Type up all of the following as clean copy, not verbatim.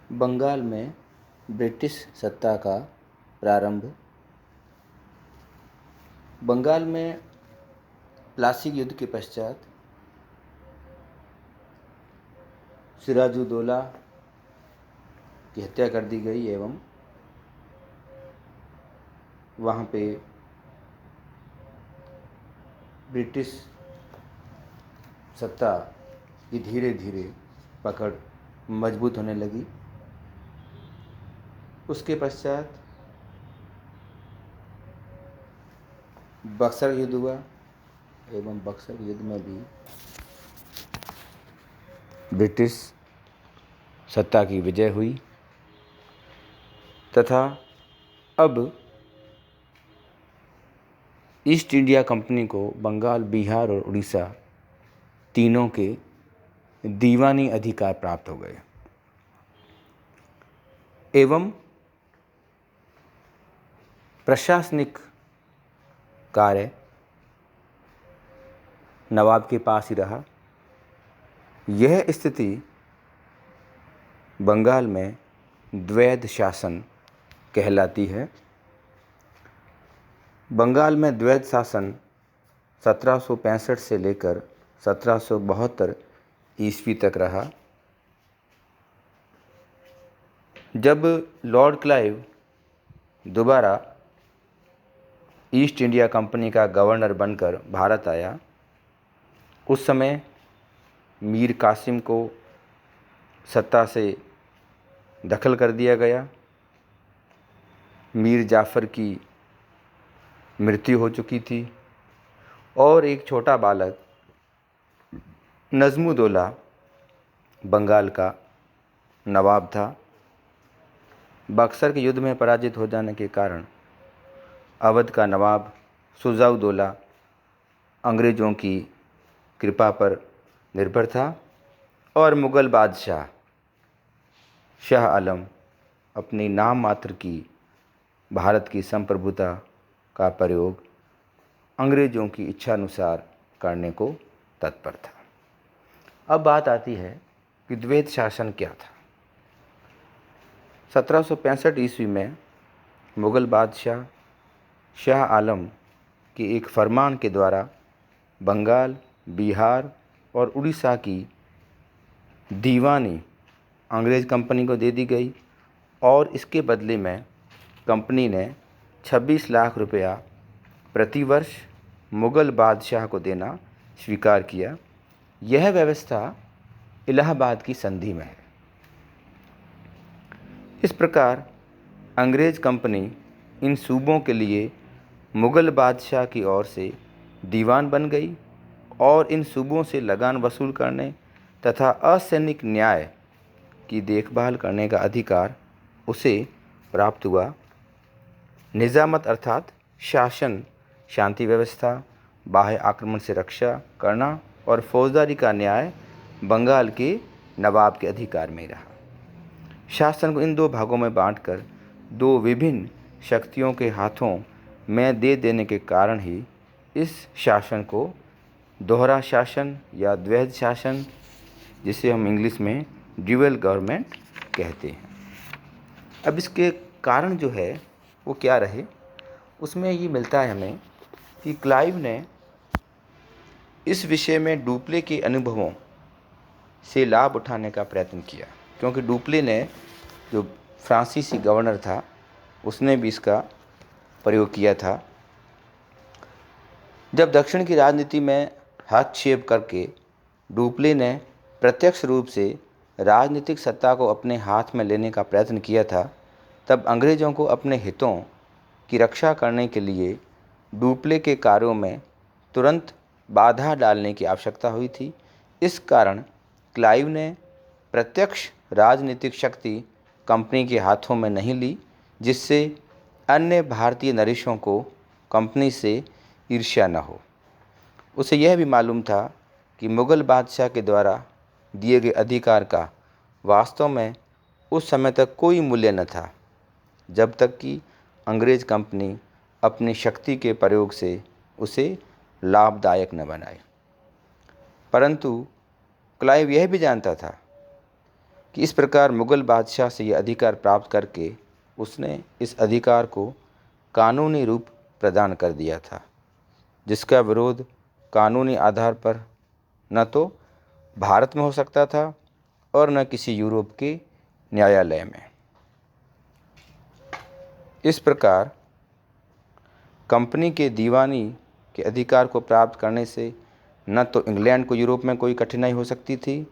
बंगाल में ब्रिटिश सत्ता का प्रारंभ। बंगाल में प्लासी युद्ध के पश्चात सिराजुद्दौला की हत्या कर दी गई एवं वहाँ पे ब्रिटिश सत्ता की धीरे धीरे पकड़ मजबूत होने लगी। उसके पश्चात बक्सर युद्ध हुआ एवं बक्सर युद्ध में भी ब्रिटिश सत्ता की विजय हुई तथा अब ईस्ट इंडिया कंपनी को बंगाल, बिहार और उड़ीसा तीनों के दीवानी अधिकार प्राप्त हो गए एवं प्रशासनिक कार्य नवाब के पास ही रहा। यह स्थिति बंगाल में द्वैध शासन कहलाती है। बंगाल में द्वैध शासन 1765 से लेकर 1772 ईस्वी तक रहा। जब लॉर्ड क्लाइव दोबारा ईस्ट इंडिया कंपनी का गवर्नर बनकर भारत आया, उस समय मीर कासिम को सत्ता से दखल कर दिया गया। मीर जाफ़र की मृत्यु हो चुकी थी और एक छोटा बालक नज़्मुद्दौला बंगाल का नवाब था। बक्सर के युद्ध में पराजित हो जाने के कारण अवध का नवाब शुजाउद्दौला अंग्रेज़ों की कृपा पर निर्भर था और मुग़ल बादशाह शाह आलम अपनी नाम मात्र की भारत की संप्रभुता का प्रयोग अंग्रेज़ों की इच्छानुसार करने को तत्पर था। अब बात आती है कि द्वैध शासन क्या था। 1765 ईस्वी में मुग़ल बादशाह शाह आलम के एक फरमान के द्वारा बंगाल, बिहार और उड़ीसा की दीवानी अंग्रेज़ कंपनी को दे दी गई और इसके बदले में कंपनी ने 26 लाख रुपया प्रतिवर्ष मुग़ल बादशाह को देना स्वीकार किया। यह व्यवस्था इलाहाबाद की संधि में है। इस प्रकार अंग्रेज़ कंपनी इन सूबों के लिए मुग़ल बादशाह की ओर से दीवान बन गई और इन सूबों से लगान वसूल करने तथा असैनिक न्याय की देखभाल करने का अधिकार उसे प्राप्त हुआ। निज़ामत अर्थात शासन, शांति व्यवस्था, बाह्य आक्रमण से रक्षा करना और फौजदारी का न्याय बंगाल के नवाब के अधिकार में रहा। शासन को इन दो भागों में बांटकर दो विभिन्न शक्तियों के हाथों में दे देने के कारण ही इस शासन को दोहरा शासन या द्वैध शासन, जिसे हम इंग्लिश में ड्यूअल गवर्नमेंट कहते हैं। अब इसके कारण जो है वो क्या रहे, उसमें ये मिलता है हमें कि क्लाइव ने इस विषय में डुप्ले के अनुभवों से लाभ उठाने का प्रयत्न किया, क्योंकि डुप्ले ने जो फ्रांसीसी गवर्नर था उसने भी इसका प्रयोग किया था। जब दक्षिण की राजनीति में हस्तक्षेप करके डुप्ले ने प्रत्यक्ष रूप से राजनीतिक सत्ता को अपने हाथ में लेने का प्रयत्न किया था, तब अंग्रेज़ों को अपने हितों की रक्षा करने के लिए डुप्ले के कार्यों में तुरंत बाधा डालने की आवश्यकता हुई थी। इस कारण क्लाइव ने प्रत्यक्ष राजनीतिक शक्ति कंपनी के हाथों में नहीं ली, जिससे अन्य भारतीय नरेशों को कंपनी से ईर्ष्या न हो। उसे यह भी मालूम था कि मुग़ल बादशाह के द्वारा दिए गए अधिकार का वास्तव में उस समय तक कोई मूल्य न था, जब तक कि अंग्रेज़ कंपनी अपनी शक्ति के प्रयोग से उसे लाभदायक न बनाए। परंतु क्लाइव यह भी जानता था कि इस प्रकार मुग़ल बादशाह से यह अधिकार प्राप्त करके उसने इस अधिकार को कानूनी रूप प्रदान कर दिया था, जिसका विरोध कानूनी आधार पर न तो भारत में हो सकता था और न किसी यूरोप के न्यायालय में। इस प्रकार कंपनी के दीवानी के अधिकार को प्राप्त करने से न तो इंग्लैंड को यूरोप में कोई कठिनाई हो सकती थी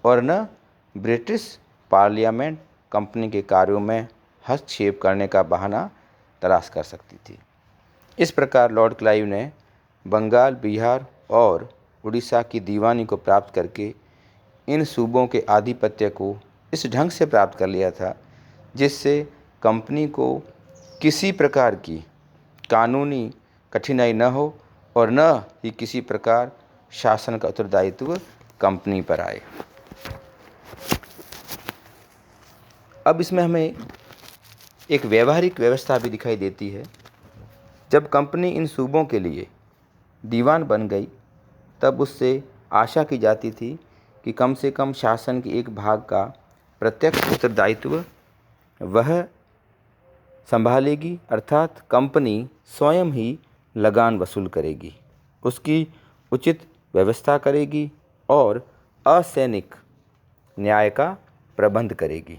और न ब्रिटिश पार्लियामेंट कंपनी के कार्यों में हस्तक्षेप करने का बहाना तलाश कर सकती थी। इस प्रकार लॉर्ड क्लाइव ने बंगाल, बिहार और उड़ीसा की दीवानी को प्राप्त करके इन सूबों के आधिपत्य को इस ढंग से प्राप्त कर लिया था जिससे कंपनी को किसी प्रकार की कानूनी कठिनाई न हो और न ही किसी प्रकार शासन का उत्तरदायित्व कंपनी पर आए। अब इसमें हमें एक व्यवहारिक व्यवस्था भी दिखाई देती है। जब कंपनी इन सूबों के लिए दीवान बन गई तब उससे आशा की जाती थी कि कम से कम शासन के एक भाग का प्रत्यक्ष उत्तरदायित्व वह संभालेगी, अर्थात कंपनी स्वयं ही लगान वसूल करेगी, उसकी उचित व्यवस्था करेगी और असैनिक न्याय का प्रबंध करेगी।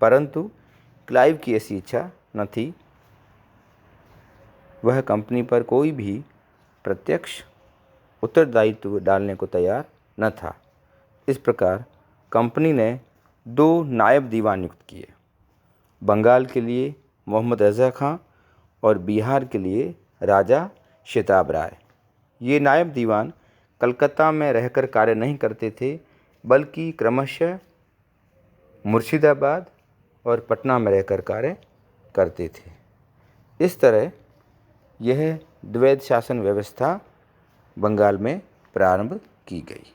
परंतु क्लाइव की ऐसी इच्छा न थी। वह कंपनी पर कोई भी प्रत्यक्ष उत्तरदायित्व डालने को तैयार न था। इस प्रकार कंपनी ने 2 नायब दीवान नियुक्त किए, बंगाल के लिए मोहम्मद रज़ा खां और बिहार के लिए राजा शिताब राय। ये नायब दीवान कलकत्ता में रहकर कार्य नहीं करते थे, बल्कि क्रमशः मुर्शिदाबाद और पटना में रहकर कार्य करते थे। इस तरह यह द्वैध शासन व्यवस्था बंगाल में प्रारंभ की गई।